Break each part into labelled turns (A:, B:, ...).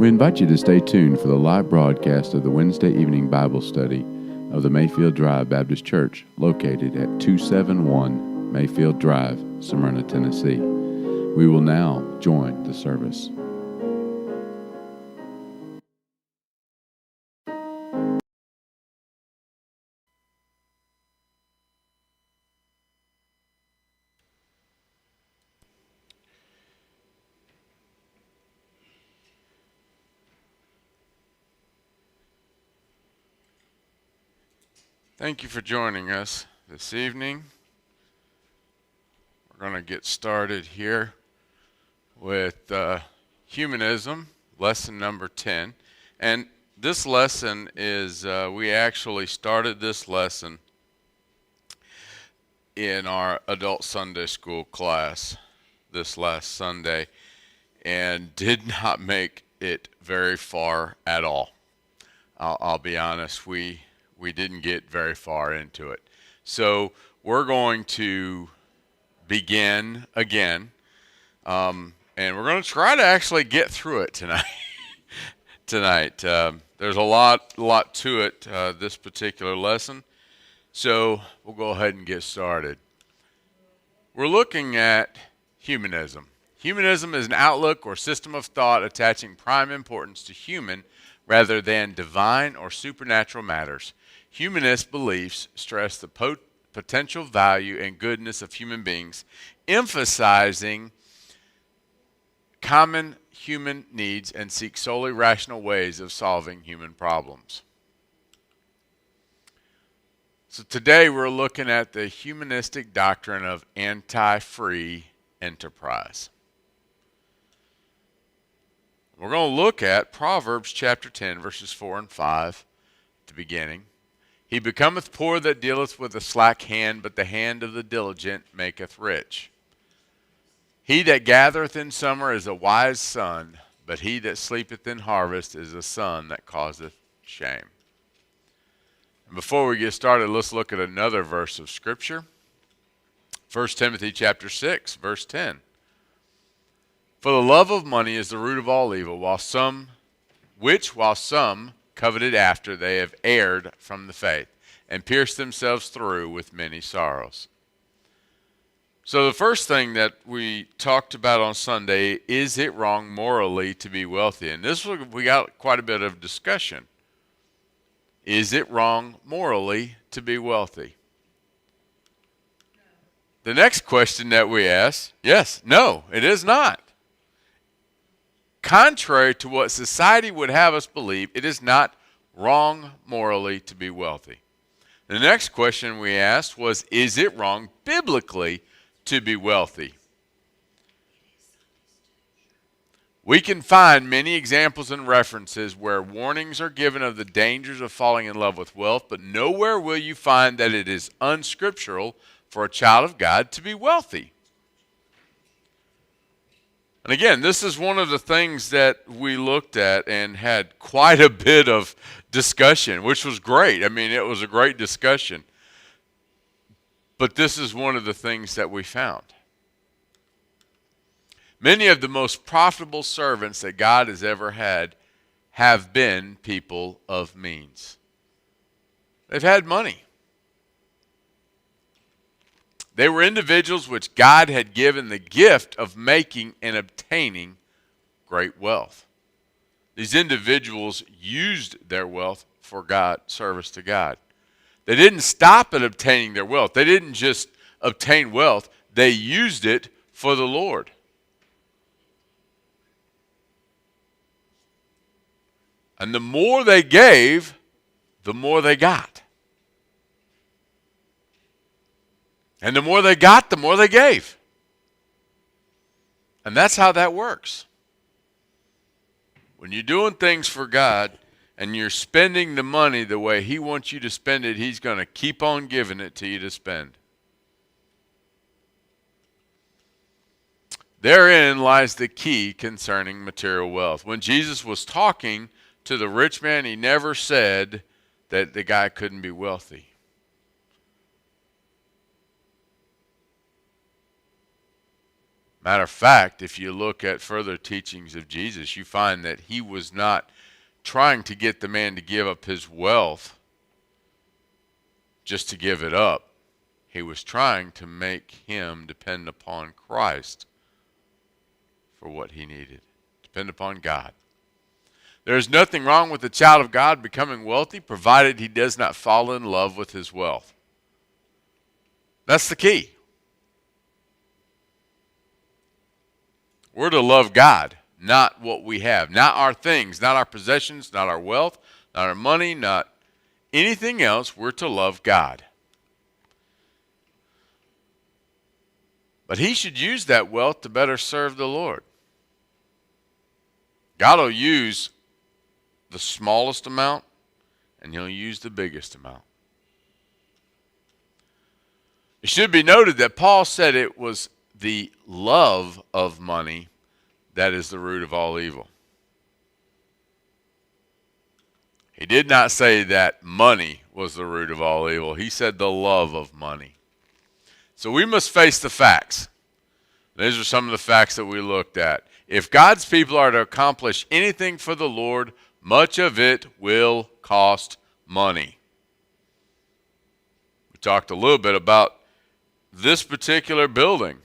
A: We invite you to stay tuned for the live broadcast of the Wednesday evening Bible study of the Mayfield Drive Baptist Church, located at 271 Mayfield Drive, Smyrna, Tennessee. We will now join the service.
B: Thank you for joining us this evening. We're going to get started here with humanism, lesson number 10. And this lesson is, we actually started this lesson in our adult Sunday school class this last Sunday and did not make it very far at all. I'll be honest, we didn't get very far into it. So we're going to begin again, and we're going to try to actually get through it tonight. There's a lot to it, this particular lesson. So we'll go ahead and get started. We're looking at humanism. Humanism is an outlook or system of thought attaching prime importance to human rather than divine or supernatural matters. Humanist beliefs stress the potential value and goodness of human beings, emphasizing common human needs and seek solely rational ways of solving human problems. So today we're looking at the humanistic doctrine of anti-free enterprise. We're going to look at Proverbs chapter 10, verses 4 and 5 at the beginning. He becometh poor that dealeth with a slack hand, but the hand of the diligent maketh rich. He that gathereth in summer is a wise son, but he that sleepeth in harvest is a son that causeth shame. And before we get started, let's look at another verse of Scripture. 1 Timothy chapter 6, verse 10. For the love of money is the root of all evil, while some coveted after, they have erred from the faith, and pierced themselves through with many sorrows. So the first thing that we talked about on Sunday, is it wrong morally to be wealthy? And this we got quite a bit of discussion. Is it wrong morally to be wealthy? The next question that we ask, yes, no, it is not. Contrary to what society would have us believe, it is not wrong morally to be wealthy. The next question we asked was, is it wrong biblically to be wealthy? We can find many examples and references where warnings are given of the dangers of falling in love with wealth, but nowhere will you find that it is unscriptural for a child of God to be wealthy. And again, this is one of the things that we looked at and had quite a bit of discussion, which was great. I mean, it was a great discussion. But this is one of the things that we found. Many of the most profitable servants that God has ever had have been people of means. They've had money. They were individuals which God had given the gift of making and obtaining great wealth. These individuals used their wealth for service to God. They didn't stop at obtaining their wealth. They didn't just obtain wealth. They used it for the Lord. And the more they gave, the more they got. And the more they got, the more they gave. And that's how that works. When you're doing things for God and you're spending the money the way He wants you to spend it, He's going to keep on giving it to you to spend. Therein lies the key concerning material wealth. When Jesus was talking to the rich man, He never said that the guy couldn't be wealthy. Matter of fact, if you look at further teachings of Jesus, you find that he was not trying to get the man to give up his wealth just to give it up. He was trying to make him depend upon Christ for what he needed. Depend upon God. There is nothing wrong with the child of God becoming wealthy, provided he does not fall in love with his wealth. That's the key. We're to love God, not what we have, not our things, not our possessions, not our wealth, not our money, not anything else. We're to love God. But he should use that wealth to better serve the Lord. God will use the smallest amount, and he'll use the biggest amount. It should be noted that Paul said it was the love of money that is the root of all evil. He did not say that money was the root of all evil. He said the love of money. So we must face the facts. These are some of the facts that we looked at. If God's people are to accomplish anything for the Lord, much of it will cost money. We talked a little bit about this particular building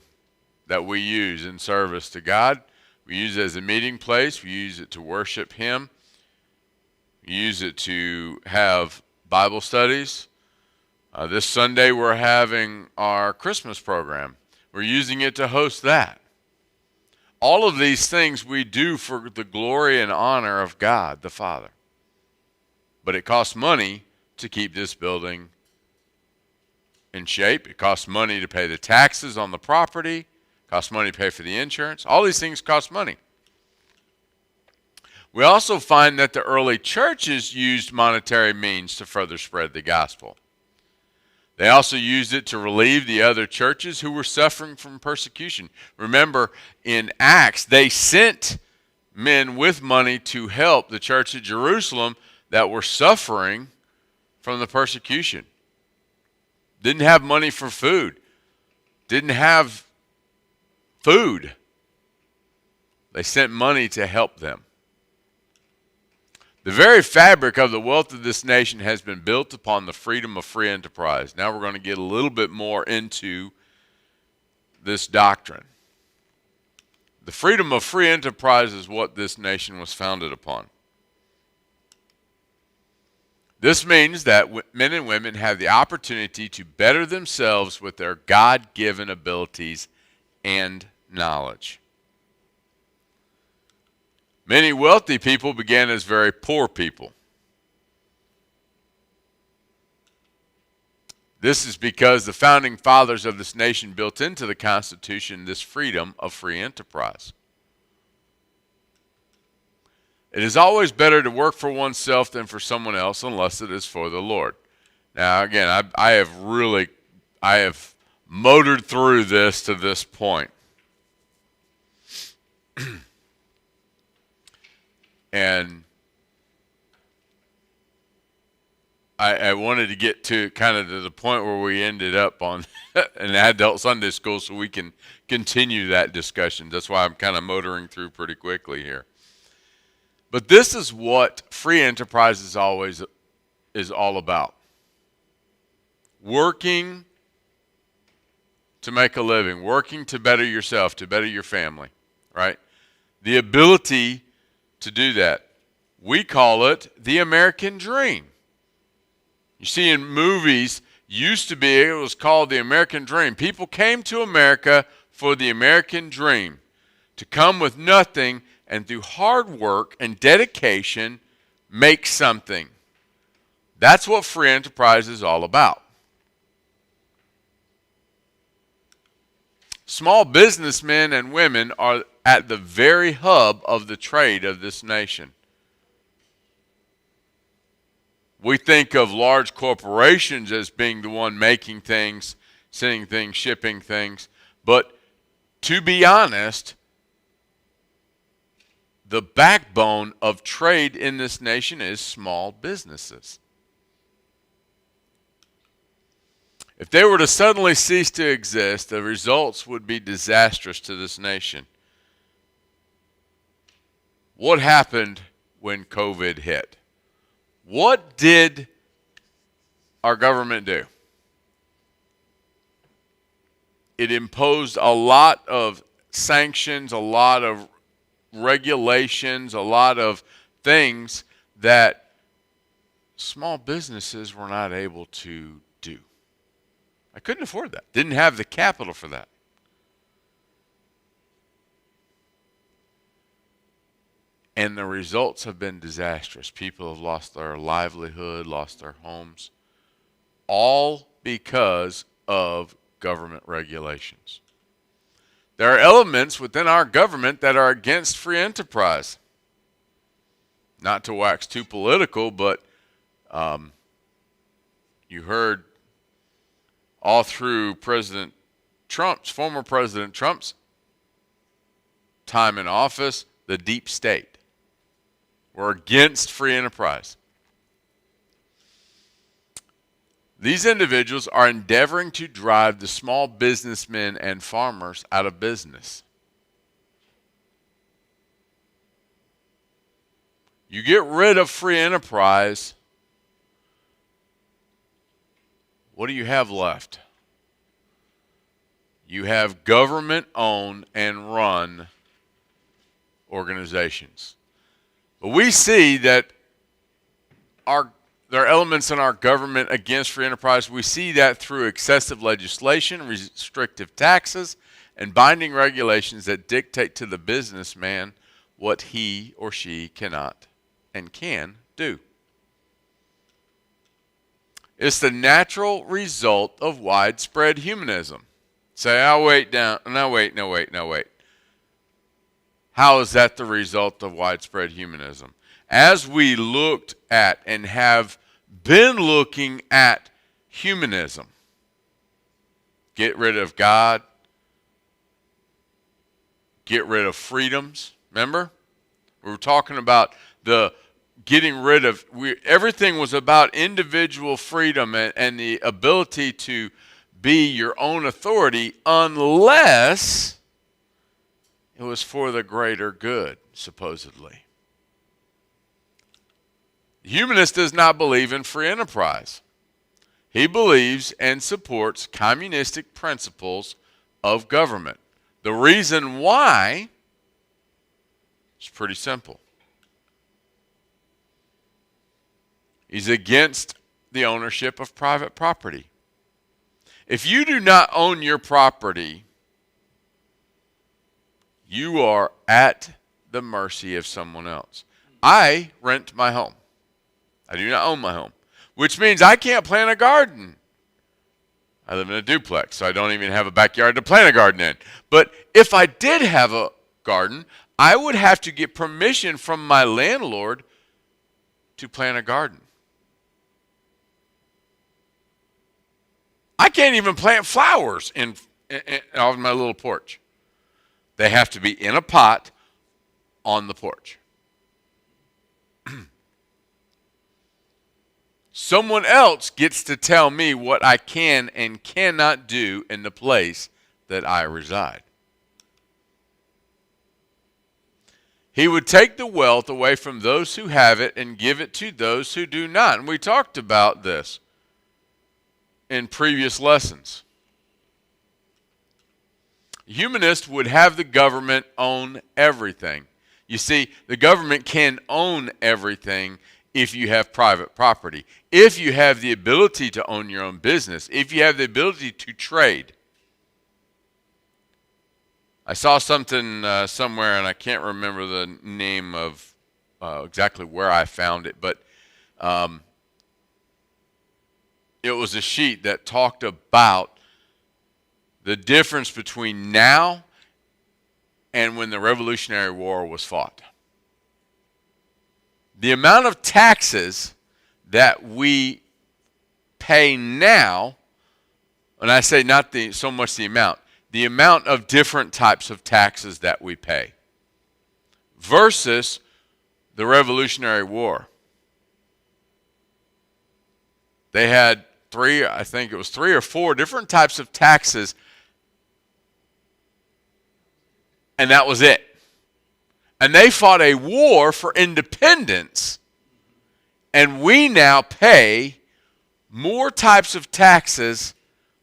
B: that we use in service to God. We use it as a meeting place. We use it to worship him. We use it to have Bible studies. This Sunday we're having our Christmas program. We're using it to host that. All of these things we do for the glory and honor of God the Father. But it costs money to keep this building in shape. It costs money to pay the taxes on the property. It costs money to pay for the insurance. All these things cost money. We also find that the early churches used monetary means to further spread the gospel. They also used it to relieve the other churches who were suffering from persecution. Remember, in Acts, they sent men with money to help the church at Jerusalem that were suffering from the persecution. Didn't have money for food. Didn't have food. They sent money to help them. The very fabric of the wealth of this nation has been built upon the freedom of free enterprise. Now we're going to get a little bit more into this doctrine. The freedom of free enterprise is what this nation was founded upon. This means that men and women have the opportunity to better themselves with their God-given abilities and knowledge. Many wealthy people began as very poor people. This is because the founding fathers of this nation built into the Constitution this freedom of free enterprise. It is always better to work for oneself than for someone else unless it is for the Lord. Now, again, I have motored through this to this point. And I wanted to get to kind of to the point where we ended up on an adult Sunday school so we can continue that discussion. That's why I'm kind of motoring through pretty quickly here. But this is what free enterprise is all about. Working to make a living, working to better yourself, to better your family, right? The ability to do that. We call it the American dream. You see, in movies, it was called the American dream. People came to America for the American dream, to come with nothing and through hard work and dedication, make something. That's what free enterprise is all about. Small businessmen and women are at the very hub of the trade of this nation. We think of large corporations as being the one making things, sending things, shipping things. But to be honest, the backbone of trade in this nation is small businesses. If they were to suddenly cease to exist, the results would be disastrous to this nation. What happened when COVID hit? What did our government do? It imposed a lot of sanctions, a lot of regulations, a lot of things that small businesses were not able to do. I couldn't afford that. Didn't have the capital for that. And the results have been disastrous. People have lost their livelihood, lost their homes, all because of government regulations. There are elements within our government that are against free enterprise. Not to wax too political, but you heard all through former President Trump's time in office, the deep state. We're against free enterprise. These individuals are endeavoring to drive the small businessmen and farmers out of business. You get rid of free enterprise, what do you have left? You have government-owned and run organizations. But we see that there are elements in our government against free enterprise. We see that through excessive legislation, restrictive taxes, and binding regulations that dictate to the businessman what he or she cannot and can do. It's the natural result of widespread humanism. Say, oh, wait. How is that the result of widespread humanism? As we looked at and have been looking at humanism, get rid of God, get rid of freedoms. Remember? We were talking about the getting rid of, everything was about individual freedom and the ability to be your own authority unless it was for the greater good, supposedly. The humanist does not believe in free enterprise. He believes and supports communistic principles of government. The reason why is pretty simple. He's against the ownership of private property. If you do not own your property, you are at the mercy of someone else. I rent my home. I do not own my home, which means I can't plant a garden. I live in a duplex, so I don't even have a backyard to plant a garden in. But if I did have a garden, I would have to get permission from my landlord to plant a garden. I can't even plant flowers on my little porch. They have to be in a pot on the porch. Someone else gets to tell me what I can and cannot do in the place that I reside. He would take the wealth away from those who have it and give it to those who do not. And we talked about this in previous lessons. Humanists would have the government own everything. You see, the government can own everything if you have private property, if you have the ability to own your own business, if you have the ability to trade. I saw something somewhere, and I can't remember the name of exactly where I found it, but it was a sheet that talked about the difference between now and when the Revolutionary War was fought. The amount of taxes that we pay now, and I say not so much the amount of different types of taxes that we pay versus the Revolutionary War. They had I think it was 3 or 4 different types of taxes, and that was it. And they fought a war for independence, and we now pay more types of taxes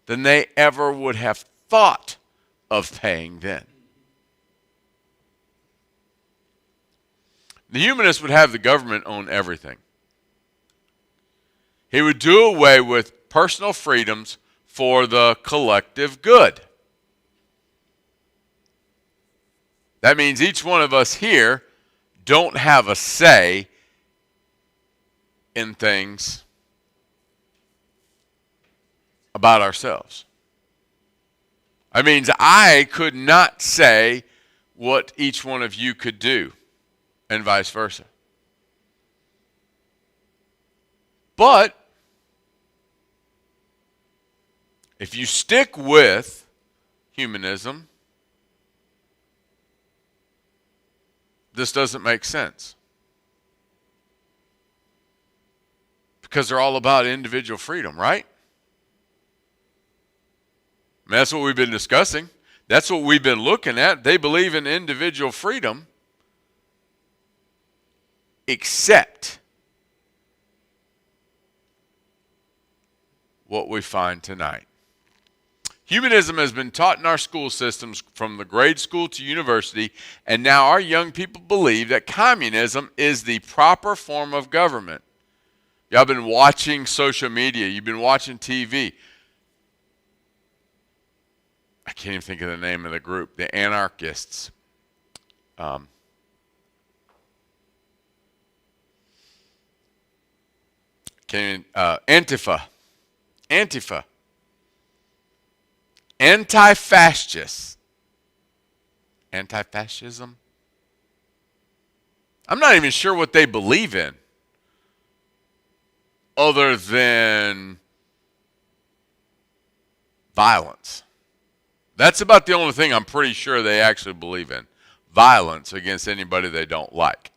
B: than they ever would have thought of paying then. The humanist would have the government own everything. He would do away with personal freedoms for the collective good. That means each one of us here don't have a say in things about ourselves. That means I could not say what each one of you could do, and vice versa. But if you stick with humanism, this doesn't make sense. Because they're all about individual freedom, right? I mean, that's what we've been discussing. That's what we've been looking at. They believe in individual freedom, except what we find tonight. Humanism has been taught in our school systems from the grade school to university, and now our young people believe that communism is the proper form of government. Y'all been watching social media. You've been watching TV. I can't even think of the name of the group. The anarchists. Antifa. Anti-fascists. Anti-fascism? I'm not even sure what they believe in, other than violence. That's about the only thing I'm pretty sure they actually believe in. Violence against anybody they don't like.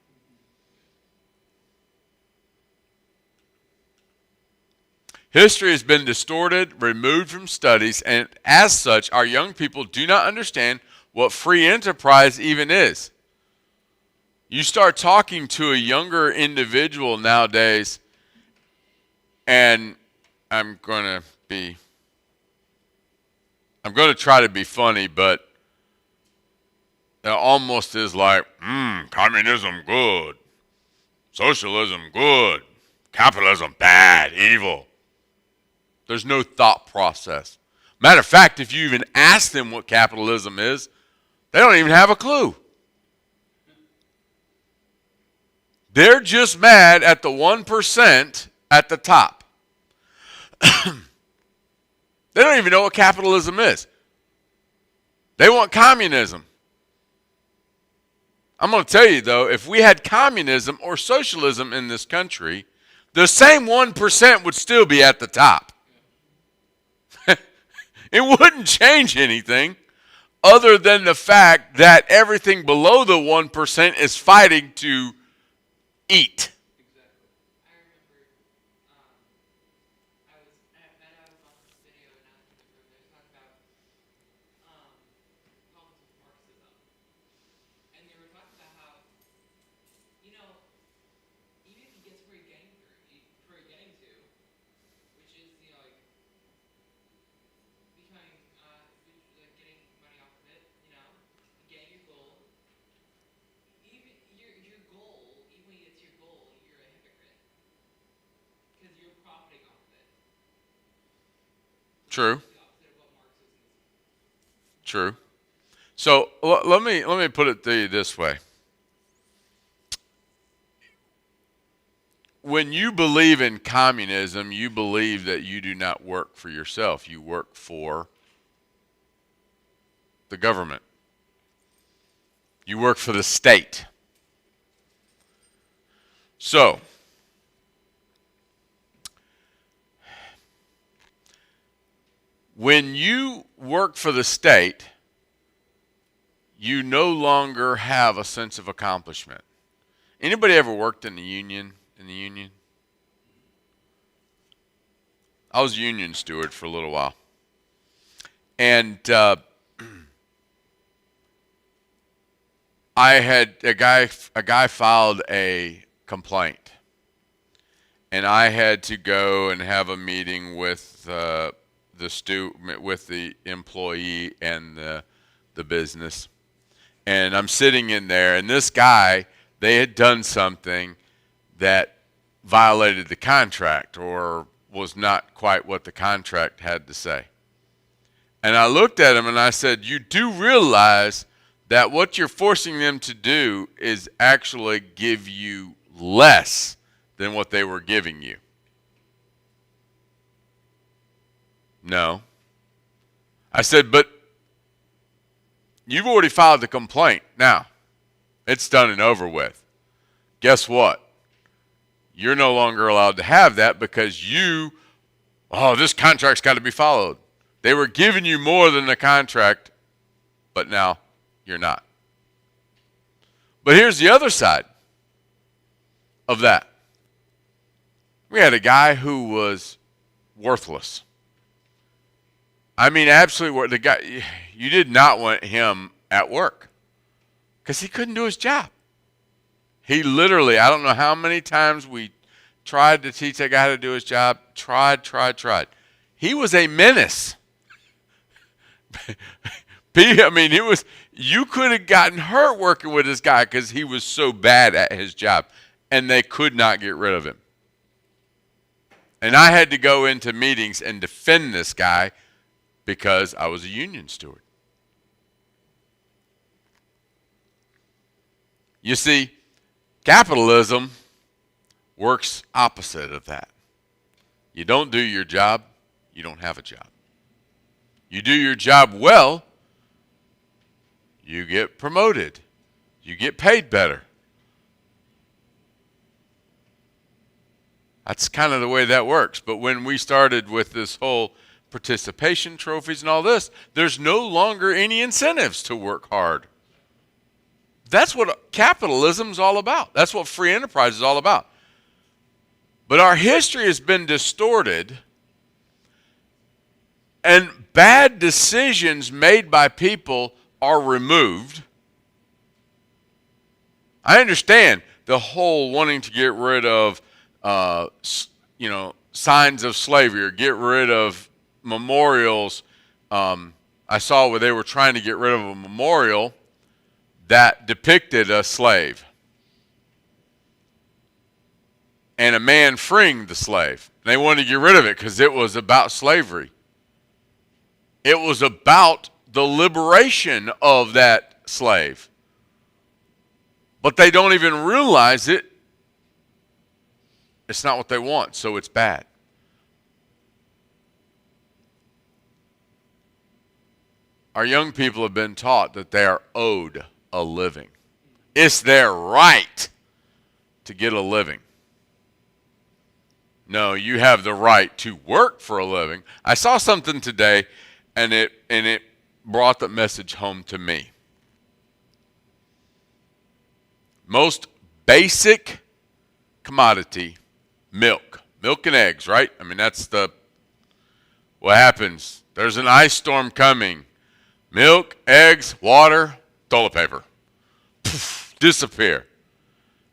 B: History has been distorted, removed from studies, and as such, our young people do not understand what free enterprise even is. You start talking to a younger individual nowadays, and I'm going to try to be funny, but it almost is like, communism good, socialism good, capitalism bad, evil. There's no thought process. Matter of fact, if you even ask them what capitalism is, they don't even have a clue. They're just mad at the 1% at the top. They don't even know what capitalism is. They want communism. I'm going to tell you, though, if we had communism or socialism in this country, the same 1% would still be at the top. It wouldn't change anything other than the fact that everything below the 1% is fighting to eat. True. So let me put it to you this way. When you believe in communism, you believe that you do not work for yourself. You work for the government. You work for the state. So, when you work for the state, you no longer have a sense of accomplishment. Anybody ever worked in the union? I was union steward for a little while. And I had a guy filed a complaint. And I had to go and have a meeting with with the employee and the business. And I'm sitting in there, and this guy, they had done something that violated the contract or was not quite what the contract had to say. And I looked at him and I said, you do realize that what you're forcing them to do is actually give you less than what they were giving you. No. I said, but you've already filed the complaint. Now, it's done and over with. Guess what? You're no longer allowed to have that because this contract's got to be followed. They were giving you more than the contract, but now you're not. But here's the other side of that. We had a guy who was worthless. I mean, absolutely. The guy, you did not want him at work because he couldn't do his job. He literally, I don't know how many times we tried to teach that guy how to do his job. Tried. He was a menace. I mean, you could have gotten hurt working with this guy because he was so bad at his job, and they could not get rid of him. And I had to go into meetings and defend this guy because I was a union steward. You see, capitalism works opposite of that. You don't do your job, you don't have a job. You do your job well, you get promoted. You get paid better. That's kind of the way that works. But when we started with this whole participation trophies and all this, there's no longer any incentives to work hard. That's what capitalism's all about. That's what free enterprise is all about. But our history has been distorted, and bad decisions made by people are removed. I understand the whole wanting to get rid of signs of slavery or get rid of memorials. I saw where they were trying to get rid of a memorial that depicted a slave and a man freeing the slave. And they wanted to get rid of it because it was about slavery. It was about the liberation of that slave. But they don't even realize it. It's not what they want, so it's bad. Our young people have been taught that they are owed a living. It's their right to get a living. No, you have the right to work for a living. I saw something today, and it brought the message home to me. Most basic commodity, milk and eggs, right? I mean, that's what happens. There's an ice storm coming. Milk, eggs, water, toilet paper. Poof, disappear.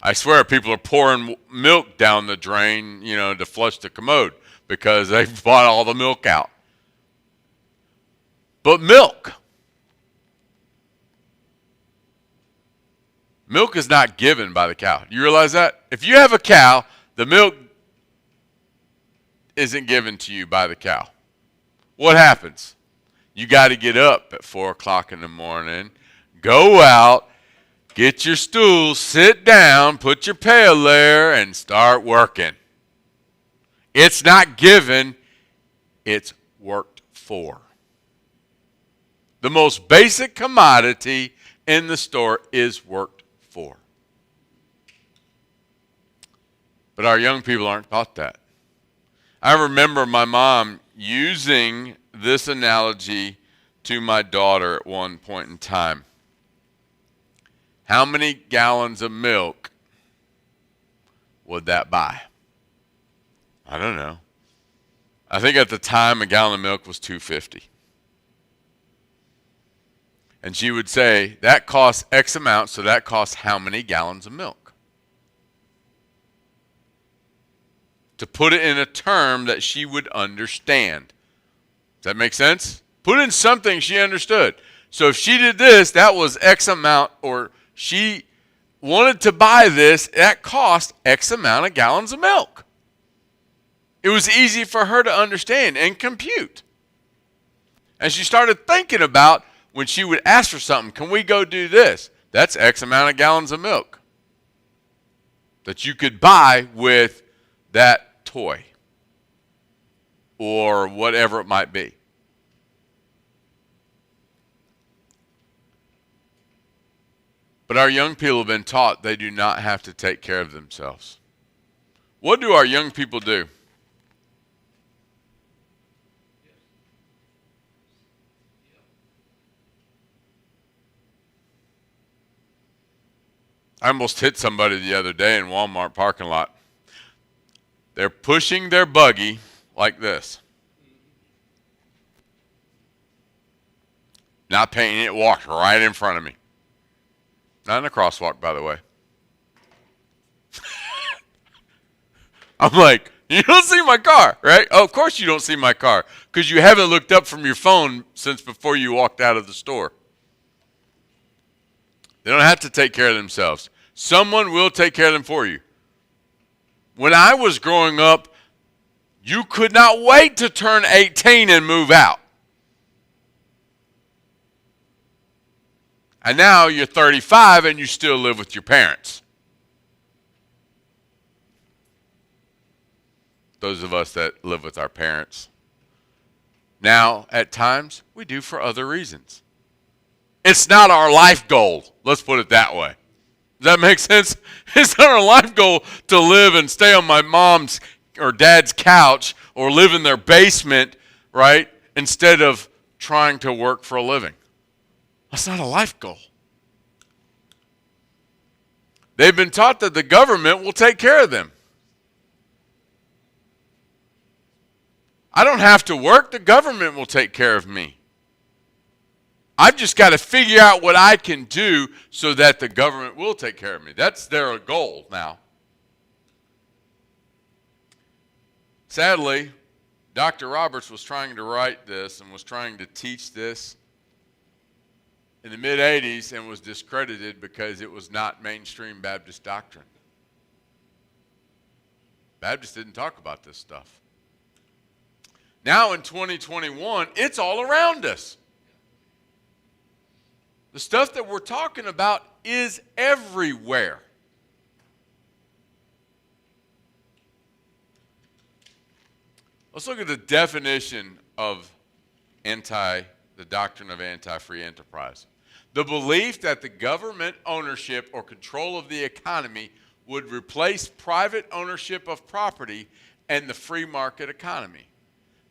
B: I swear people are pouring milk down the drain, to flush the commode because they've bought all the milk out. But milk is not given by the cow. You realize that? If you have a cow, the milk isn't given to you by the cow. What happens? You got to get up at 4 o'clock in the morning, go out, get your stool, sit down, put your pail there, and start working. It's not given, it's worked for. The most basic commodity in the store is worked for. But our young people aren't taught that. I remember my mom using this analogy to my daughter at one point in time. How many gallons of milk would that buy? I don't know. I think at the time a gallon of milk was $2.50. And she would say, that costs X amount, so that costs how many gallons of milk? To put it in a term that she would understand. Does that make sense? Put in something she understood. So if she did this, that was X amount, or she wanted to buy this, that cost X amount of gallons of milk. It was easy for her to understand and compute. And she started thinking about when she would ask for something, can we go do this? That's X amount of gallons of milk that you could buy with that toy or whatever it might be. But our young people have been taught they do not have to take care of themselves. What do our young people do? I almost hit somebody the other day in Walmart parking lot. They're pushing their buggy like this. Not painting it, walked right in front of me. Not in a crosswalk, by the way. I'm like, you don't see my car, right? Oh, of course you don't see my car, because you haven't looked up from your phone since before you walked out of the store. They don't have to take care of themselves. Someone will take care of them for you. When I was growing up, you could not wait to turn 18 and move out. And now you're 35 and you still live with your parents. Those of us that live with our parents. Now, at times, we do for other reasons. It's not our life goal. Let's put it that way. Does that make sense? It's not our life goal to live and stay on my mom's or dad's couch or live in their basement, right? Instead of trying to work for a living. That's not a life goal. They've been taught that the government will take care of them. I don't have to work. The government will take care of me. I've just got to figure out what I can do so that the government will take care of me. That's their goal now. Sadly, Dr. Roberts was trying to write this and was trying to teach this in the mid-'80s and was discredited because it was not mainstream Baptist doctrine. Baptists didn't talk about this stuff. Now in 2021, it's all around us. The stuff that we're talking about is everywhere. Let's look at the definition of the doctrine of anti-free enterprise. The belief that the government ownership or control of the economy would replace private ownership of property and the free market economy.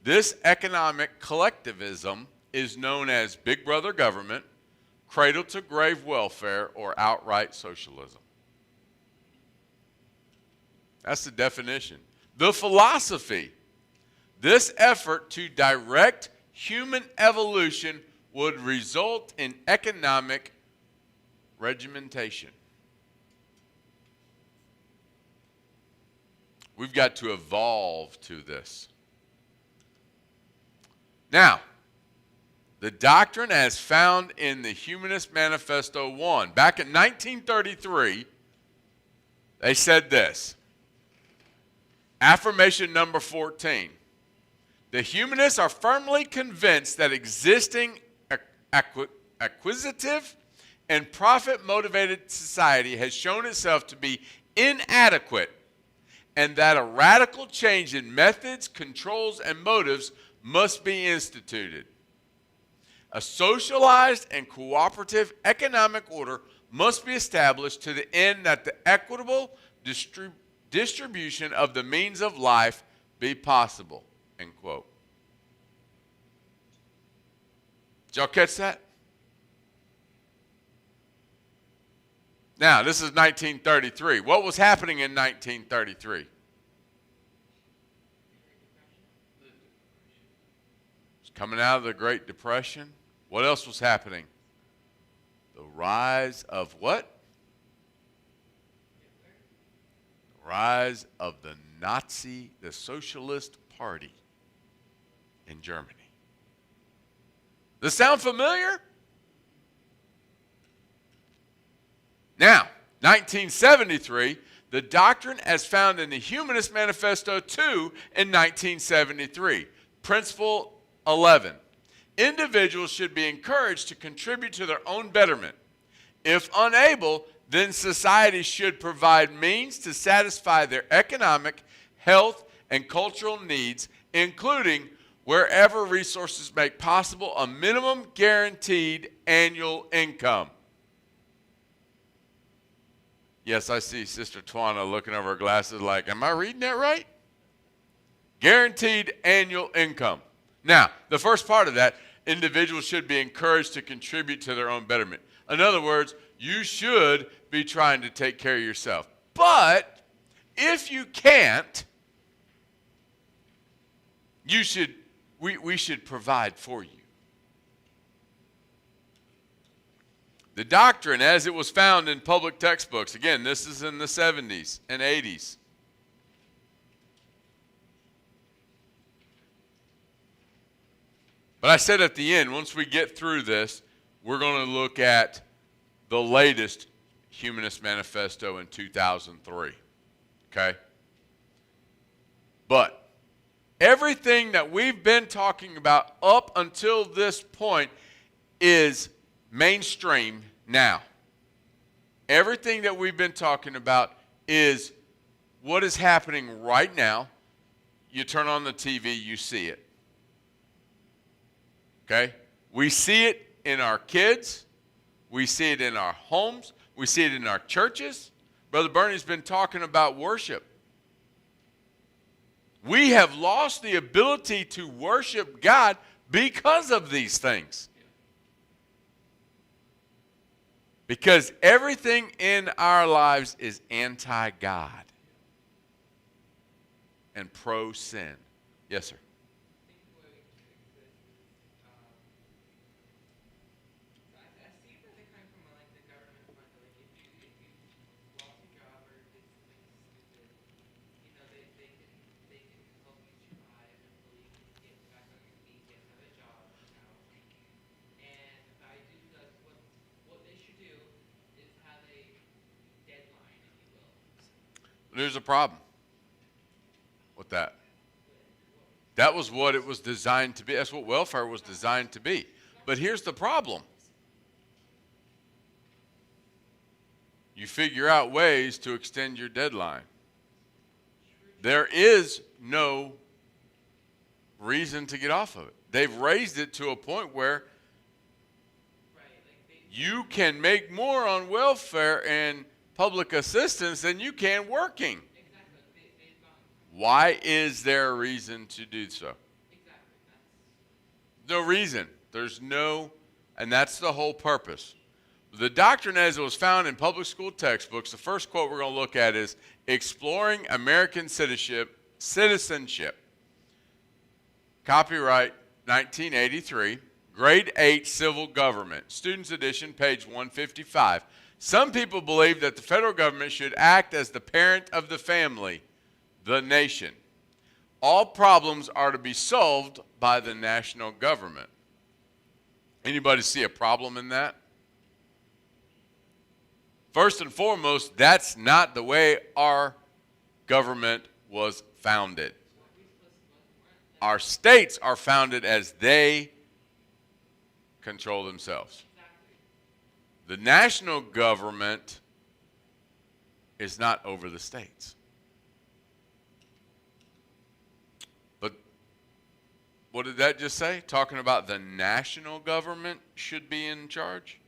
B: This economic collectivism is known as Big Brother government, cradle-to-grave welfare, or outright socialism. That's the definition. The philosophy. This effort to direct human evolution would result in economic regimentation. We've got to evolve to this. Now, the doctrine as found in the Humanist Manifesto 1. Back in 1933, they said this. Affirmation number 14. The humanists are firmly convinced that existing acquisitive and profit-motivated society has shown itself to be inadequate, and that a radical change in methods, controls, and motives must be instituted. A socialized and cooperative economic order must be established to the end that the equitable distribution of the means of life be possible, end quote. Did y'all catch that? Now, this is 1933. What was happening in 1933? Coming out of the Great Depression, what else was happening? The rise of what? The rise of the the Socialist Party in Germany. Does this sound familiar? Now, 1973, the doctrine as found in the Humanist Manifesto 2 in 1973. Principle 11. Individuals should be encouraged to contribute to their own betterment. If unable, then society should provide means to satisfy their economic, health, and cultural needs, including, wherever resources make possible, a minimum guaranteed annual income. Yes, I see Sister Twana looking over her glasses like, am I reading that right? Guaranteed annual income. Now, the first part of that, individuals should be encouraged to contribute to their own betterment. In other words, you should be trying to take care of yourself. But if you can't, we should provide for you. The doctrine as it was found in public textbooks, again, this is in the 70s and 80s. But I said at the end, once we get through this, we're going to look at the latest Humanist Manifesto in 2003. Okay? But everything that we've been talking about up until this point is mainstream now. Everything that we've been talking about is what is happening right now. You turn on the TV, you see it. Okay? We see it in our kids. We see it in our homes. We see it in our churches. Brother Bernie's been talking about worship. We have lost the ability to worship God because of these things. Because everything in our lives is anti-God and pro-sin. Yes, sir. There's a problem with that. That was what it was designed to be. That's what welfare was designed to be. But here's the problem. You figure out ways to extend your deadline. There is no reason to get off of it. They've raised it to a point where you can make more on welfare and public assistance than you can working. Why is there a reason to do so? No reason. There's no, and that's the whole purpose. The doctrine as it was found in public school textbooks, the first quote we're going to look at is Exploring American Citizenship. Copyright 1983, Grade 8 Civil Government, Students Edition, page 155. Some people believe that the federal government should act as the parent of the family, the nation. All problems are to be solved by the national government. Anybody see a problem in that? First and foremost, that's not the way our government was founded. Our states are founded as they control themselves. The national government is not over the states. But what did that just say? Talking about the national government should be in charge?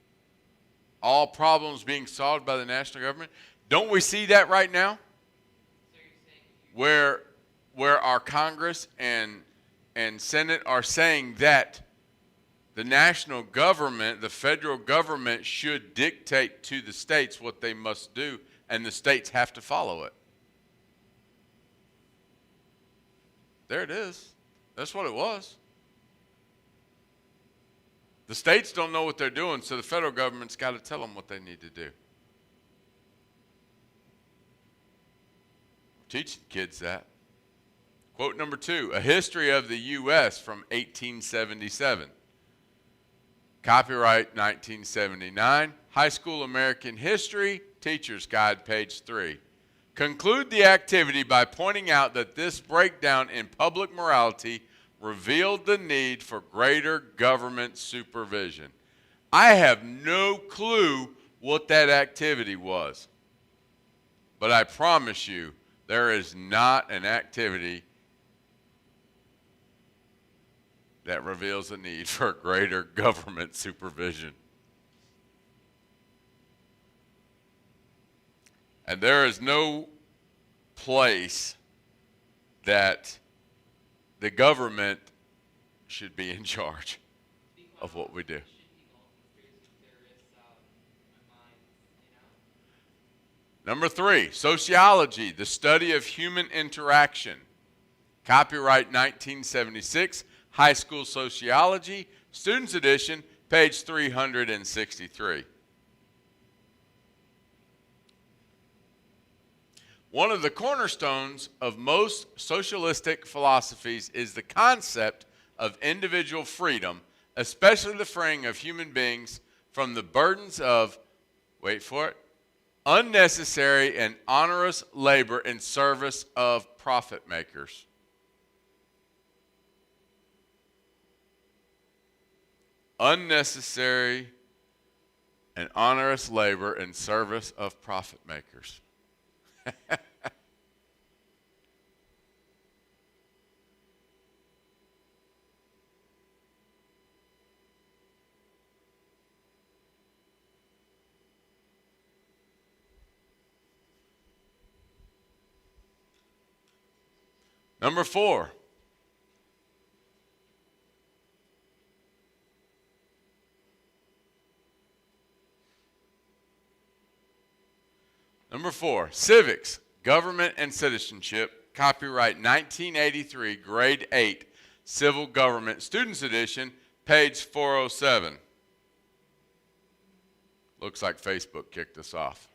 B: All problems being solved by the national government? Don't we see that right now? Where our Congress and Senate are saying that the national government, the federal government, should dictate to the states what they must do, and the states have to follow it. There it is. That's what it was. The states don't know what they're doing, so the federal government's got to tell them what they need to do. Teaching kids that. Quote number 2, A History of the U.S. from 1877. Copyright 1979. High School American History, Teacher's Guide, page 3. Conclude the activity by pointing out that this breakdown in public morality revealed the need for greater government supervision. I have no clue what that activity was, but I promise you there is not an activity that reveals the need for greater government supervision. And there is no place that the government should be in charge of what we do. Number 3, Sociology, the study of human interaction. Copyright 1976, High School Sociology, Students Edition, page 363. One of the cornerstones of most socialistic philosophies is the concept of individual freedom, especially the freeing of human beings from the burdens of, wait for it, unnecessary and onerous labor in service of profit makers. Unnecessary and onerous labor in service of profit makers. Number 4. Number 4, Civics, Government and Citizenship, copyright 1983, grade 8, Civil Government, Students Edition, page 407. Looks like Facebook kicked us off.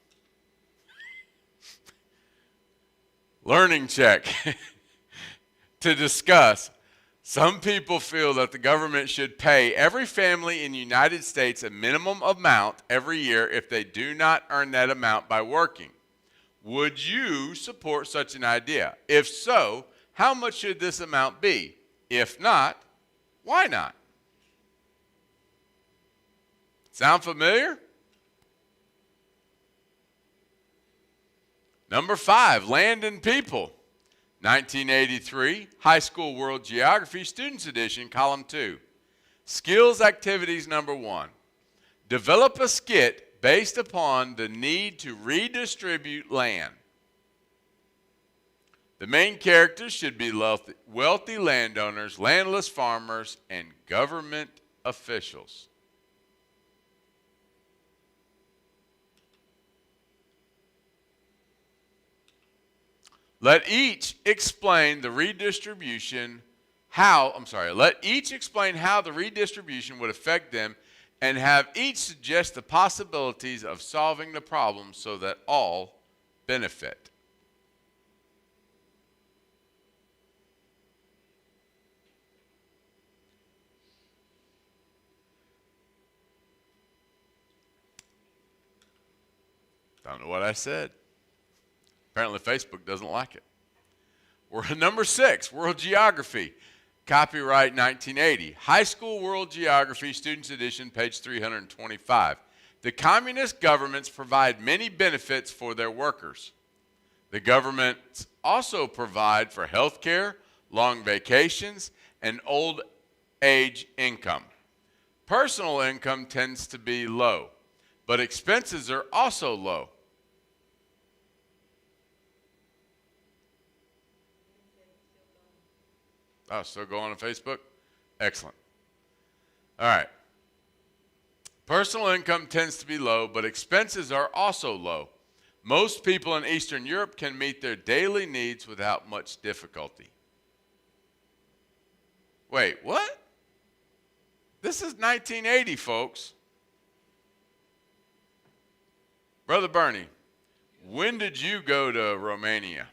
B: Learning check. To discuss, some people feel that the government should pay every family in the United States a minimum amount every year if they do not earn that amount by working. Would you support such an idea? If so, how much should this amount be? If not, why not? Sound familiar? Number 5, Land and People. 1983, High School World Geography, Students Edition, column 2. Skills activities number 1. Develop a skit based upon the need to redistribute land. The main characters should be wealthy landowners, landless farmers, and government officials. Let each explain the redistribution, let each explain how the redistribution would affect them, and have each suggest the possibilities of solving the problem so that all benefit. Don't know what I said. Apparently Facebook doesn't like it. We're number 6, World Geography. Copyright 1980. High School World Geography, Students Edition, page 325. The communist governments provide many benefits for their workers. The governments also provide for health care, long vacations, and old age income. Personal income tends to be low, but expenses are also low. Oh, still going on Facebook? Excellent. All right. Personal income tends to be low, but expenses are also low. Most people in Eastern Europe can meet their daily needs without much difficulty. Wait, what? This is 1980, folks. Brother Bernie, when did you go to Romania?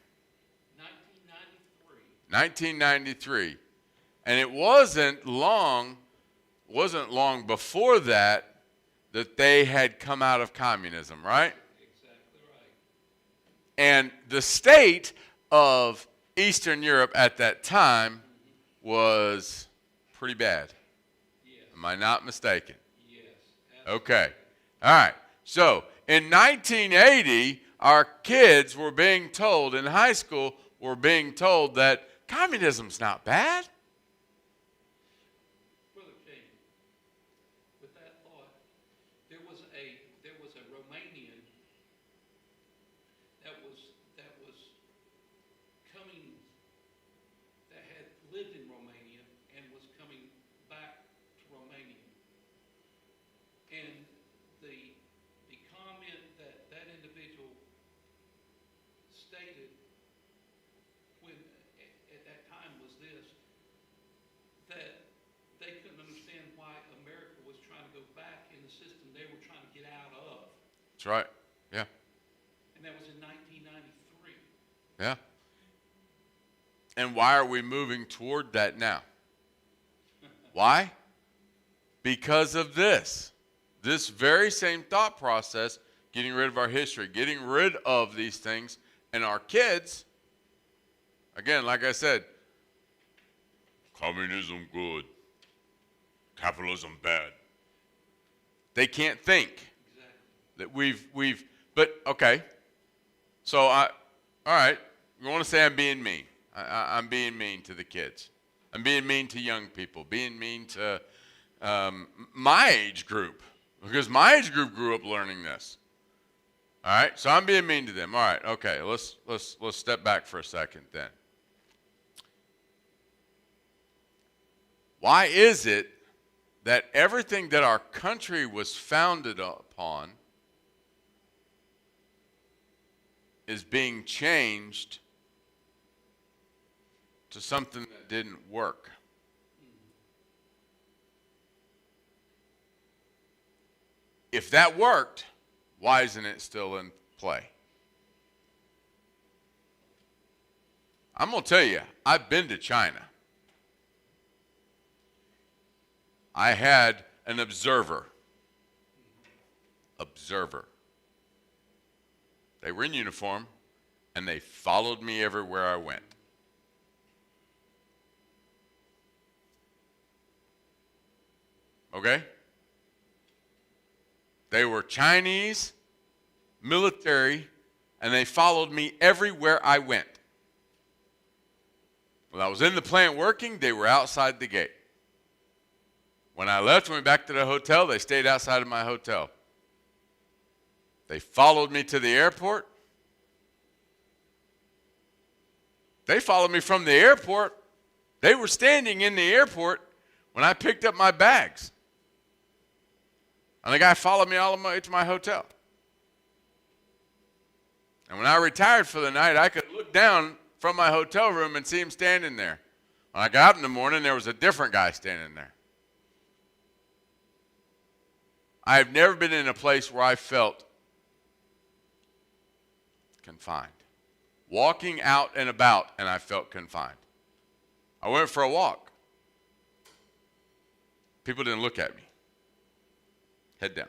B: 1993. And it wasn't long before that they had come out of communism, right?
C: Exactly right.
B: And the state of Eastern Europe at that time was pretty bad.
C: Yes.
B: Am I not mistaken?
C: Yes. Absolutely.
B: Okay. All right. So in 1980, our kids were being told, in high school, were being told that communism's not bad.
C: Brother Jamie, with that thought, there was a Romanian that was coming, that had lived in Romania and was coming back to Romania. And the comment that individual stated when at that time was this, that they couldn't understand why America was trying to go back in the system they were trying to get out of.
B: That's right. Yeah.
C: And that was in 1993.
B: Yeah. And why are we moving toward that now? Why? Because of this. This very same thought process, getting rid of our history, getting rid of these things, and our kids, again, like I said, communism good, capitalism bad. They can't think
C: Exactly.
B: that but okay. So all right, you want to say I'm being mean. I'm being mean to the kids. I'm being mean to young people, being mean to my age group, because my age group grew up learning this. All right, so I'm being mean to them. All right, okay, let's step back for a second then. Why is it that everything that our country was founded upon is being changed to something that didn't work? If that worked, why isn't it still in play? I'm going to tell you, I've been to China. I had an observer. They were in uniform, and they followed me everywhere I went. Okay? They were Chinese, military, and they followed me everywhere I went. When I was in the plant working, they were outside the gate. When I left, went back to the hotel, they stayed outside of my hotel. They followed me to the airport. They followed me from the airport. They were standing in the airport when I picked up my bags. And the guy followed me all the way to my hotel. And when I retired for the night, I could look down from my hotel room and see him standing there. When I got up in the morning, there was a different guy standing there. I have never been in a place where I felt confined. Walking out and about, and I felt confined. I went for a walk. People didn't look at me. Head down.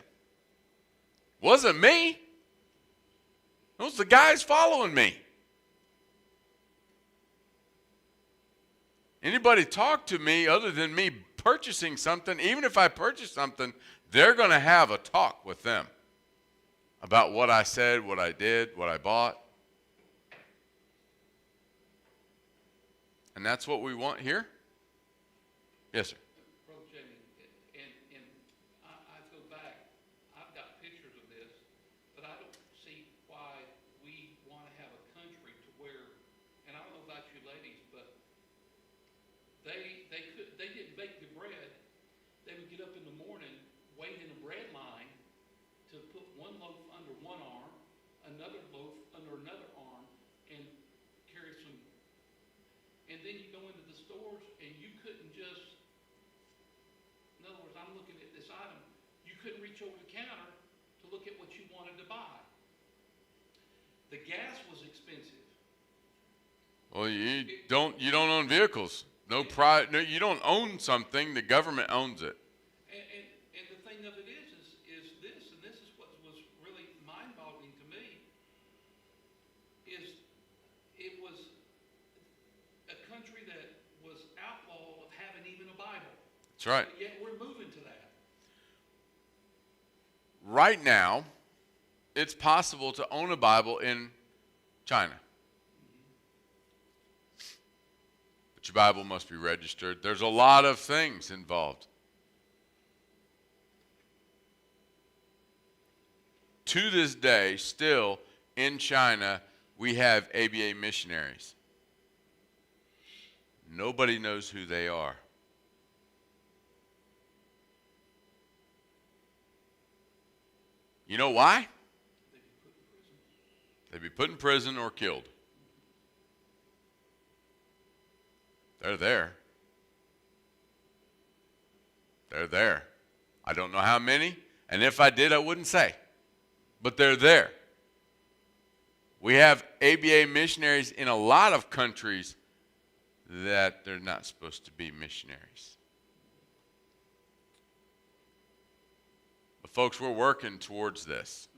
B: Wasn't me. It was the guys following me. Anybody talk to me other than me purchasing something, even if I purchase something, they're going to have a talk with them about what I said, what I did, what I bought. And that's what we want here? Yes, sir.
C: Brother Jamie, and I go back, I've got pictures of this, but I don't see why we want to have a country to where, and I don't know about you ladies, but they didn't bake the bread. They would get up in the morning, wait in a bread line to put one loaf under one arm, another loaf under another arm, and carry some. And then you go into the stores and you couldn't just, in other words, I look at what you wanted to buy. The gas was expensive.
B: Well, you don't own vehicles. No, you don't own something. The government owns it.
C: And the thing of it is this, and this is what was really mind-boggling to me, is it was a country that was outlawed of having even a Bible.
B: That's right.
C: But yet we're moving to that.
B: Right now, it's possible to own a Bible in China. But your Bible must be registered. There's a lot of things involved. To this day, still in China, we have ABA missionaries. Nobody knows who they are. You know why? They'd be put in prison or killed. They're there. They're there. I don't know how many, and if I did, I wouldn't say. But they're there. We have ABA missionaries in a lot of countries that they're not supposed to be missionaries. But folks, we're working towards these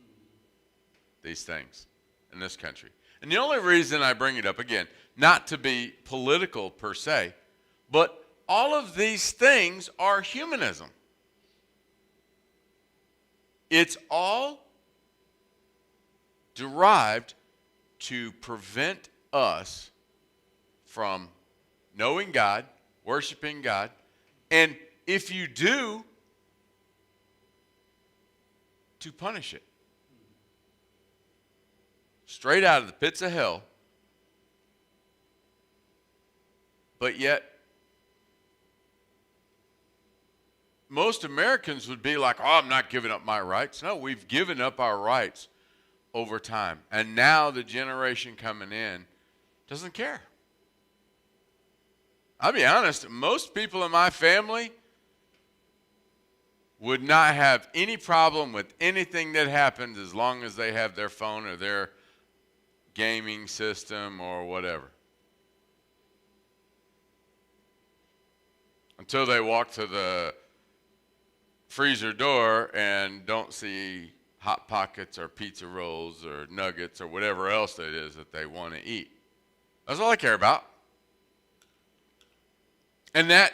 B: things in this country. And the only reason I bring it up, again, not to be political per se, but all of these things are humanism. It's all derived to prevent us from knowing God, worshiping God, and if you do, to punish it. Straight out of the pits of hell. But yet, most Americans would be like, oh, I'm not giving up my rights. No, we've given up our rights over time. And now the generation coming in doesn't care. I'll be honest, most people in my family would not have any problem with anything that happens as long as they have their phone or their gaming system or whatever. Until they walk to the freezer door and don't see Hot Pockets or pizza rolls or nuggets or whatever else it is that they want to eat. That's all I care about. And that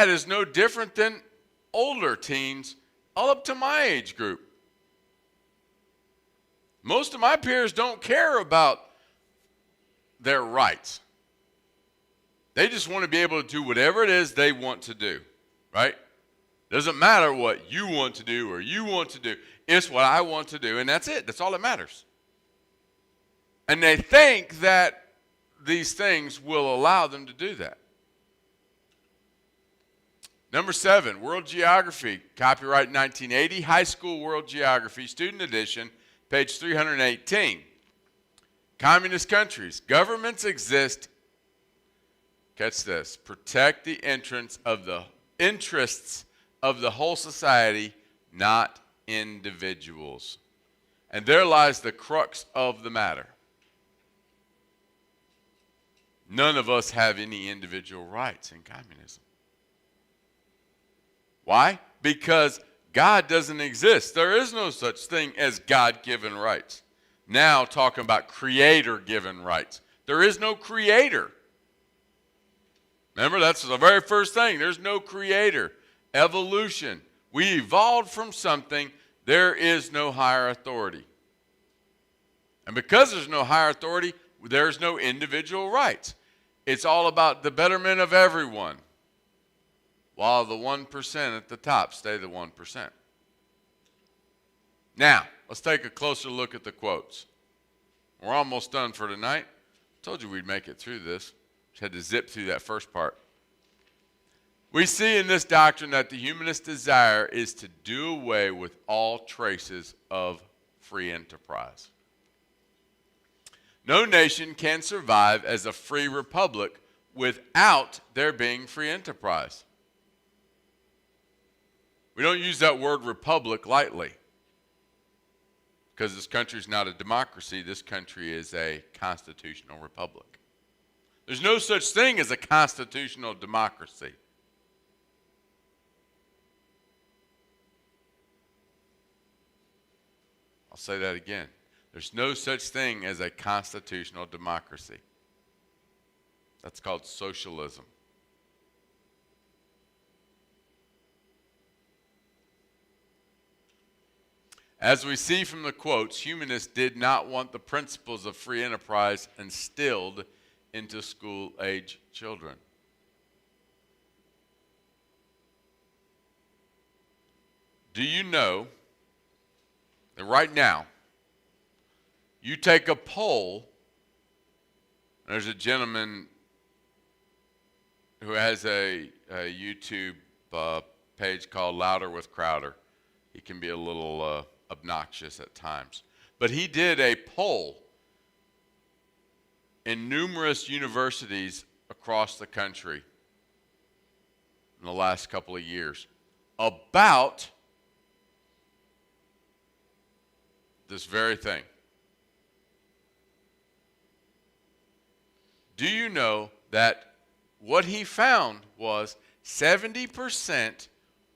B: is no different than older teens all up to my age group. Most of my peers don't care about their rights. They just want to be able to do whatever it is they want to do, right? Doesn't matter what you want to do or you want to do. It's what I want to do, and that's it. That's all that matters. And they think that these things will allow them to do that. Number 7, World Geography, copyright 1980, High School World Geography, Student Edition, page 318. Communist countries, governments exist, catch this, protect the interests of the whole society, not individuals. And there lies the crux of the matter. None of us have any individual rights in communism. Why? Because God doesn't exist. There is no such thing as God-given rights. Now talking about creator-given rights. There is no creator. Remember, that's the very first thing. There's no creator. Evolution. We evolved from something. There is no higher authority. And because there's no higher authority, there's no individual rights. It's all about the betterment of everyone, while the 1% at the top stay the 1%. Now, let's take a closer look at the quotes. We're almost done for tonight. Told you we'd make it through this. Just had to zip through that first part. We see in this doctrine that the humanist desire is to do away with all traces of free enterprise. No nation can survive as a free republic without there being free enterprise. We don't use that word republic lightly. Because this country is not a democracy. This country is a constitutional republic. There's no such thing as a constitutional democracy. I'll say that again. There's no such thing as a constitutional democracy. That's called socialism. As we see from the quotes, humanists did not want the principles of free enterprise instilled into school-age children. Do you know that right now, you take a poll, there's a gentleman who has a YouTube page called Louder with Crowder. He can be a little obnoxious at times. But he did a poll in numerous universities across the country in the last couple of years about this very thing. Do you know that what he found was 70%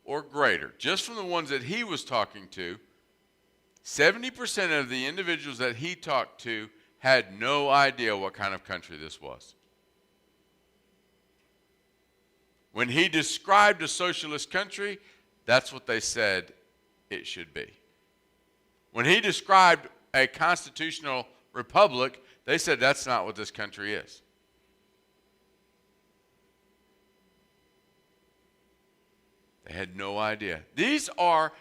B: or greater, just from the ones that he was talking to, 70% of the individuals that he talked to had no idea what kind of country this was. When he described a socialist country, that's what they said it should be. When he described a constitutional republic, they said that's not what this country is. They had no idea. These are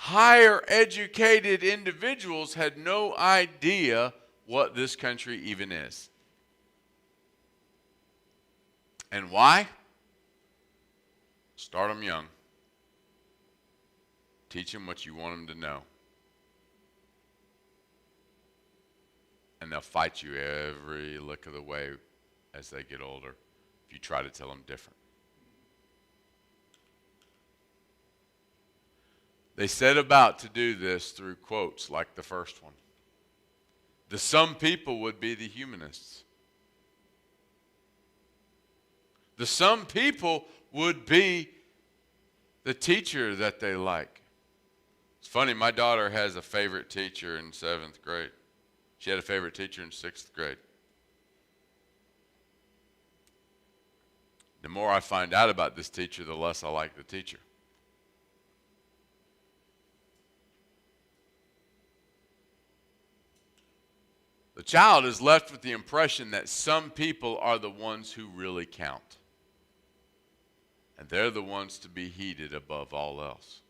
B: higher educated individuals, had no idea what this country even is. And why? Start them young. Teach them what you want them to know. And they'll fight you every lick of the way as they get older if you try to tell them different. They set about to do this through quotes like the first one. The some people would be the humanists. The some people would be the teacher that they like. It's funny, my daughter has a favorite teacher in 7th grade. She had a favorite teacher in 6th grade. The more I find out about this teacher, the less I like the teacher. The child is left with the impression that some people are the ones who really count. And they're the ones to be heeded above all else.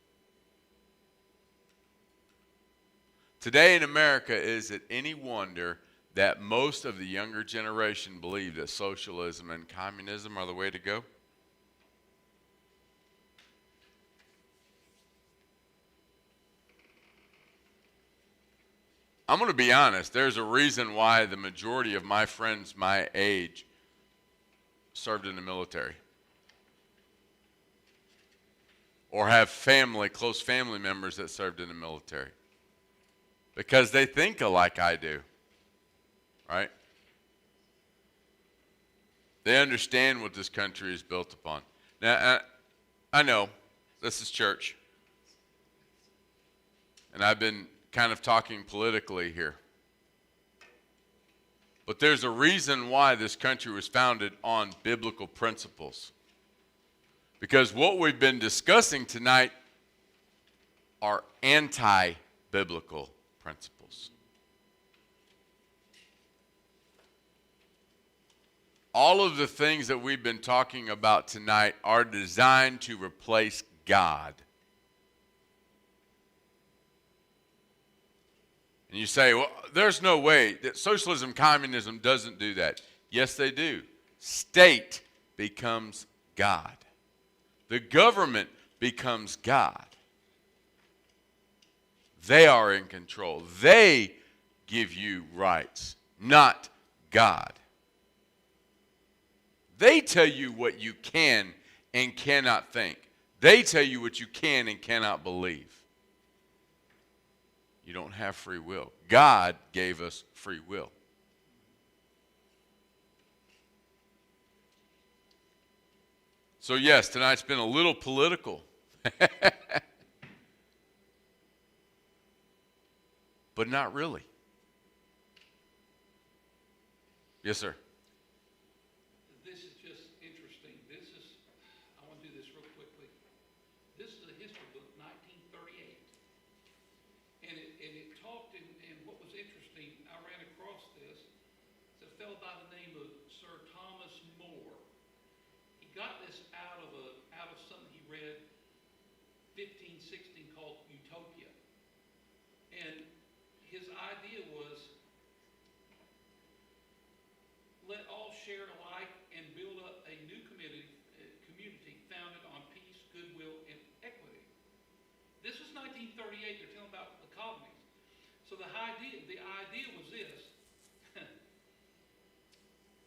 B: Today in America, is it any wonder that most of the younger generation believe that socialism and communism are the way to go? I'm going to be honest, there's a reason why the majority of my friends my age served in the military. Or have close family members that served in the military. Because they think alike I do, right? They understand what this country is built upon. Now, I know this is church. And I've been kind of talking politically here. But there's a reason why this country was founded on biblical principles. Because what we've been discussing tonight are anti-biblical principles. All of the things that we've been talking about tonight are designed to replace God. And you say, well, there's no way that socialism, communism doesn't do that. Yes, they do. State becomes God. The government becomes God. They are in control. They give you rights, not God. They tell you what you can and cannot think. They tell you what you can and cannot believe. You don't have free will. God gave us free will. So yes, tonight's been a little political. But not really. Yes, sir.
C: This is just interesting. I want to do this real quickly. This is a history book, 1938. And it talked, and what was interesting, I ran across this. It's a fellow by the name of Sir Thomas More. He got this out of something he read 15, 16 called Utopia. And his idea was, let all share alike and build up a new community founded on peace, goodwill, and equity. This was 1938. They're telling about the colonies. So the idea was this.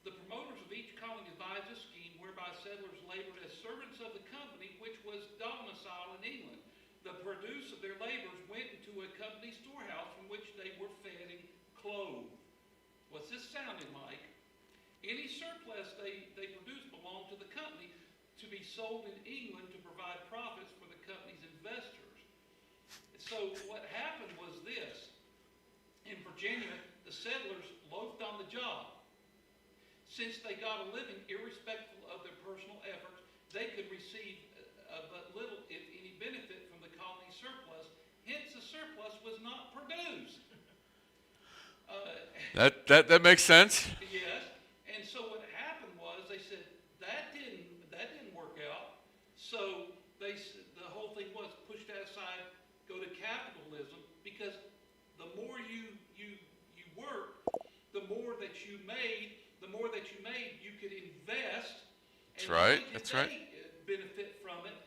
C: The promoters of each colony devised a scheme whereby settlers labored as servants of the company, which was domiciled in England. The produce of their labors went into a company storehouse from which they were fed and clothed. What's this sounding like? Any surplus they produced belonged to the company to be sold in England to provide profits for the company's investors. So what happened was this. In Virginia, the settlers loafed on the job. Since they got a living irrespective of their personal efforts, they could receive but little, if any, benefit from the colony's surplus. Hence, the surplus was not produced.
B: That makes sense.
C: Yes. And so what happened was they said that didn't work out. So the whole thing was push that aside, go to capitalism, because the more you work, the more that you made, you could invest.
B: That's right. That's right.
C: Benefit from it.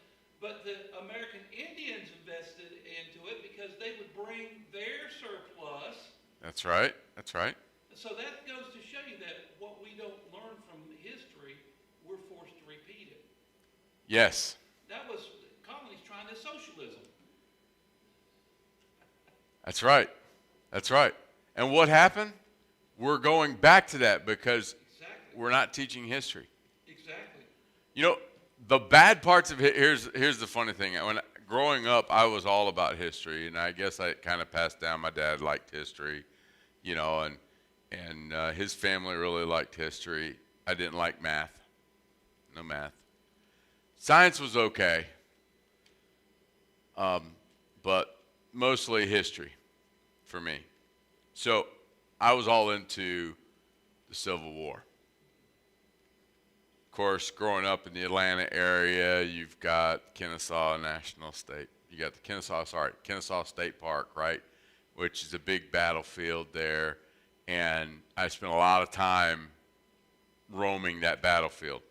C: But the American Indians invested into it because they would bring their surplus.
B: That's right. That's right.
C: So that goes to show you that what we don't learn from history, we're forced to repeat it.
B: Yes.
C: That was colonies trying to socialism.
B: That's right. That's right. And what happened? We're going back to that because we're not teaching history.
C: Exactly.
B: You know, the bad parts of it, here's the funny thing. When growing up, I was all about history, and I guess I kind of passed down. My dad liked history, you know, and his family really liked history. I didn't like math. No math. Science was okay, but mostly history for me. So I was all into the Civil War. Of course, growing up in the Atlanta area, you've got Kennesaw National State. You got the Kennesaw State Park, right, which is a big battlefield there. And I spent a lot of time roaming that battlefield.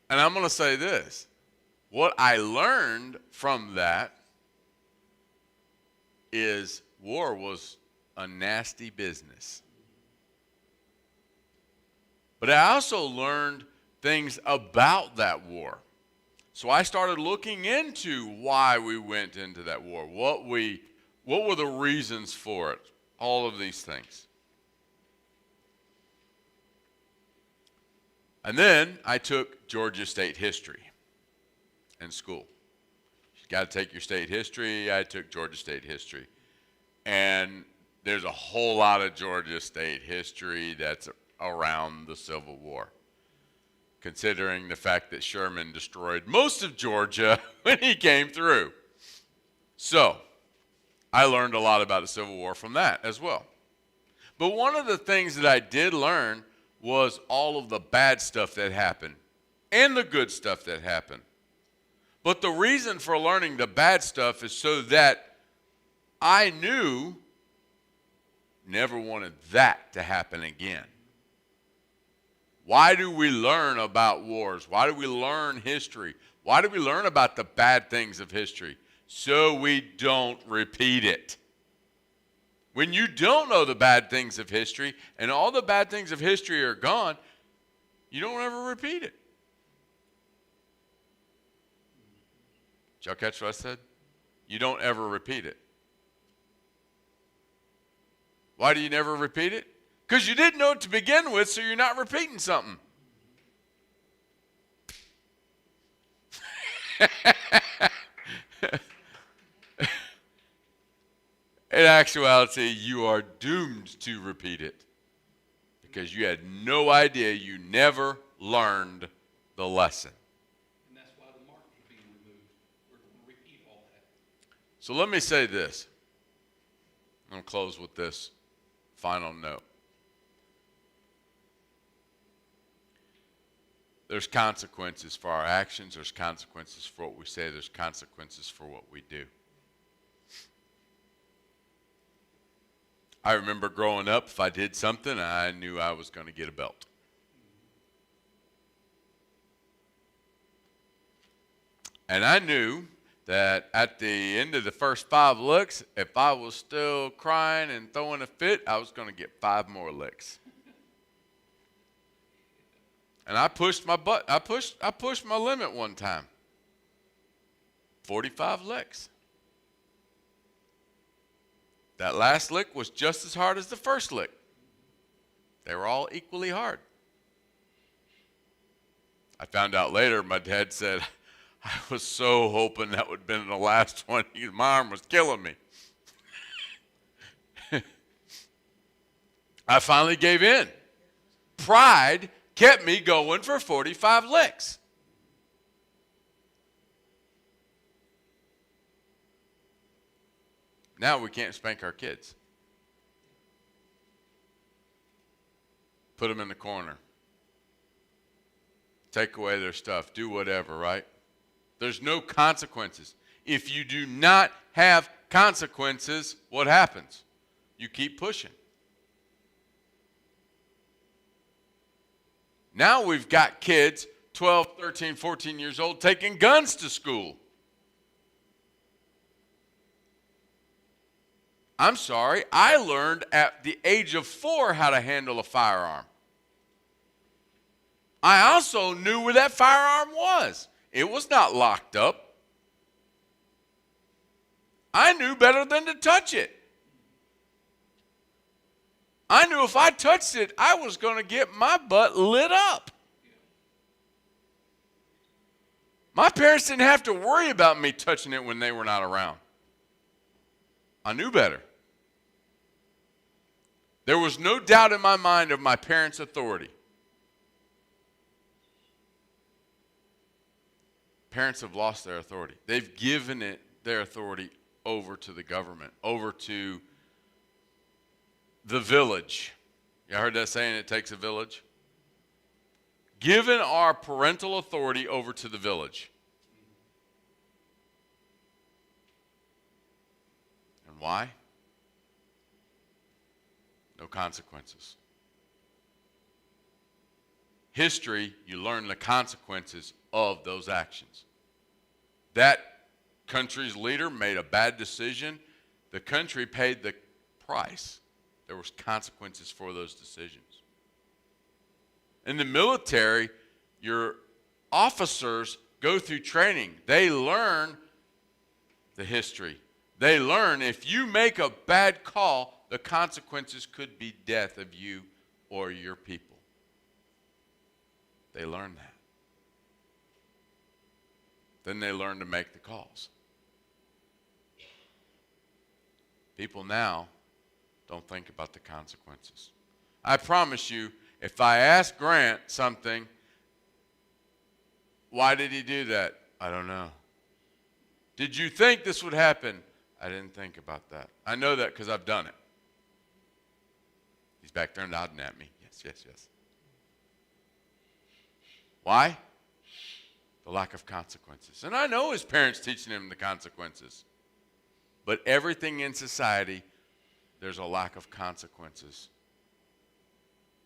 B: And I'm going to say this. What I learned from that is war was a nasty business. But I also learned things about that war. So I started looking into why we went into that war, what were the reasons for it, all of these things. And then I took Georgia State history in school. You got to take your state history. I took Georgia State history. And there's a whole lot of Georgia State history that's around the Civil War, considering the fact that Sherman destroyed most of Georgia when he came through. So I learned a lot about the Civil War from that as well. But one of the things that I did learn was all of the bad stuff that happened and the good stuff that happened. But the reason for learning the bad stuff is so that I never wanted that to happen again. Why do we learn about wars? Why do we learn history? Why do we learn about the bad things of history? So we don't repeat it. When you don't know the bad things of history and all the bad things of history are gone, you don't ever repeat it. Did y'all catch what I said? you don't ever repeat it. Why do you never repeat it? Because you didn't know it to begin with, so you're not repeating something. In actuality, you are doomed to repeat it because you had no idea, you never learned the lesson.
C: And that's why the markers are being removed. We're going to repeat all that.
B: So let me say this. I'm going to close with this final note. There's consequences for our actions. There's consequences for what we say. There's consequences for what we do. I remember growing up, if I did something, I knew I was going to get a belt. And I knew that at the end of the first 5 licks, if I was still crying and throwing a fit, I was going to get 5 more licks. And I pushed my limit one time. 45 licks. That last lick was just as hard as the first lick. They were all equally hard. I found out later, my dad said, I was so hoping that would have been the last one. My arm was killing me. I finally gave in. Pride kept me going for 45 licks. Now we can't spank our kids. Put them in the corner. Take away their stuff. Do whatever, right? There's no consequences. If you do not have consequences, what happens? You keep pushing. Now we've got kids, 12, 13, 14 years old, taking guns to school. I'm sorry, I learned at the age of 4 how to handle a firearm. I also knew where that firearm was. It was not locked up. I knew better than to touch it. I knew if I touched it, I was going to get my butt lit up. My parents didn't have to worry about me touching it when they were not around. I knew better. There was no doubt in my mind of my parents' authority. Parents have lost their authority. They've given their authority over to the government, over to the village. You heard that saying, it takes a village? Given our parental authority over to the village. And why? No consequences. History, you learn the consequences of those actions. That country's leader made a bad decision. The country paid the price. There was consequences for those decisions. In the military, your officers go through training. They learn the history. They learn if you make a bad call, the consequences could be death of you or your people. They learn that. Then they learn to make the calls. People now don't think about the consequences. I promise you, if I ask Grant something, why did he do that? I don't know. Did you think this would happen? I didn't think about that. I know that because I've done it. He's back there nodding at me. Yes, yes, yes. Why? The lack of consequences. And I know his parents teaching him the consequences. But everything in society, there's a lack of consequences.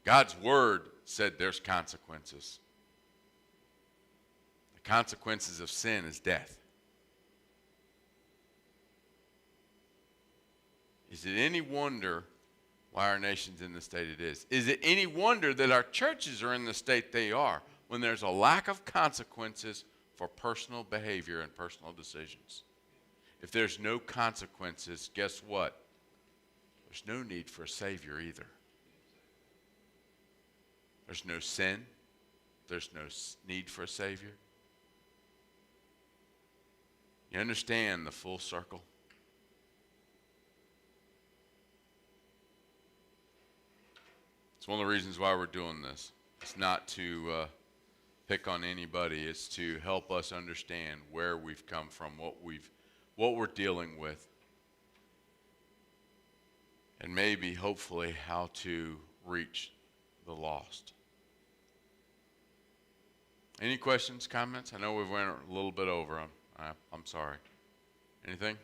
B: God's word said there's consequences. The consequences of sin is death. Is it any wonder why our nation's in the state it is? Is it any wonder that our churches are in the state they are when there's a lack of consequences for personal behavior and personal decisions? If there's no consequences, guess what? There's no need for a Savior either. There's no sin. There's no need for a Savior. You understand the full circle? It's one of the reasons why we're doing this. It's not to pick on anybody. It's to help us understand where we've come from, what we're dealing with, and maybe, hopefully, how to reach the lost. Any questions, comments? I know we went a little bit over them. I'm sorry. Anything?